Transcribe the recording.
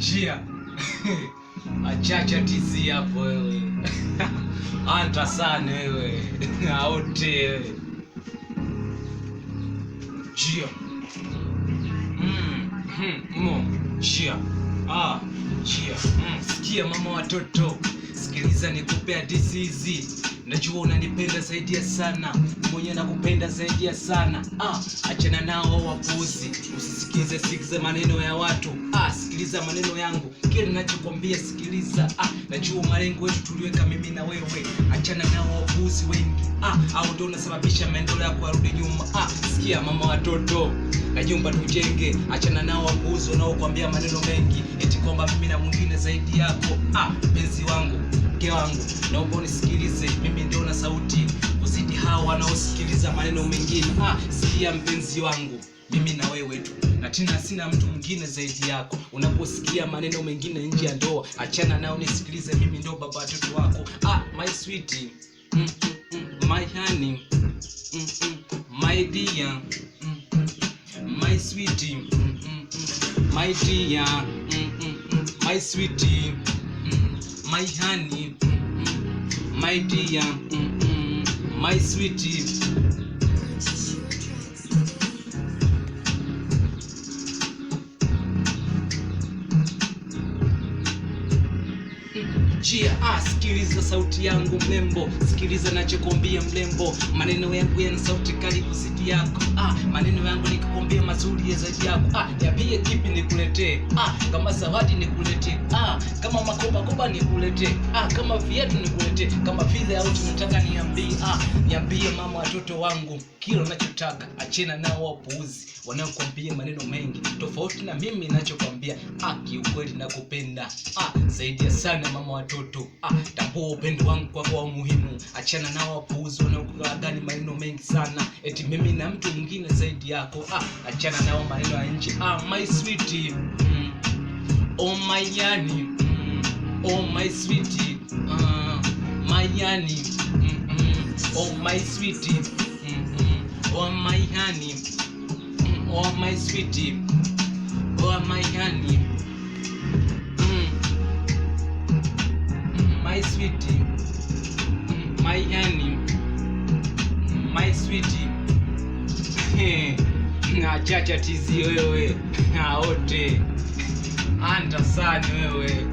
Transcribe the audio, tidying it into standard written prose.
Chia. Achacha tizi hapo wewe. Anta sana wewe. Aote wewe. Chia. Chia. Chia. Sikia mama watoto. Sikiliza nikupe hadithi hizi. Najua unanipenda zaidi ya sana. Mwenye nakupenda zaidi ya sana. Achana nao wapuzi. Usisikize maneno ya watu. Sikiliza maneno yangu. Kile ninachokwambia sikiliza. Najua malengo yetu tuliweka mimi na wewe. Achana nao wapuzi wengi. Au ndio unasababisha maendeleo yako yarudi nyuma. Sikia mama watoto. Najumba tujenge. Achana nao wapuzi wanaokuambia maneno mengi. Eti kwamba mimi na mwingine zaidi yako. Mpenzi wangu, mke wangu, naomba unisikilize. Mimi ndio na sauti kuzidi hao wanaosikiliza maneno mengine. Sikia mpenzi wangu, mimi na wewe tu. Na tena sina mtu mwingine zaidi yako. Unaposikia maneno mengine nje ya ndoa, achana nao nisikilize. Mimi ndio baba watoto wako. My sweetie, my honey, my dear, my sweetie, my dear, my sweetie, my honey, my dear, my sweetie. Chia, sikiliza sauti yangu mlembo. Sikiliza nachokwambia mlembo. Maneno yangu yana sauti kali kuzidi yako. Maneno yangu nikukwambia mazuri ya zaidi yako. Niambie kipi nikuletee. Kama zawadi nikuletee. Kama makoba nikuletee. Kama viatu nikuletee. Kama vile au tunataka niambie. Niambie mama watoto wangu kile unachotaka. Achana nao wapuuzi wanaokuambia maneno mengi tofauti na mimi ninachokwambia. Kiukweli nakupenda zaidi ya sana mama watoto. Tambua upendo wangu kwako wa muhimu. Achana nao wapuuzi wanaokulaghai maneno mengi sana. Eti mimi na mtu mwingine zaidi yako. Achana nao maneno ya nje. My sweetie, oh my honey, oh my sweetie, my honey, oh my sweetie, oh my honey, oh my sweetie, oh my honey, my sweetie, my honey, my sweetie. Achacha tizi wewe. Aote. Anta sana wewe.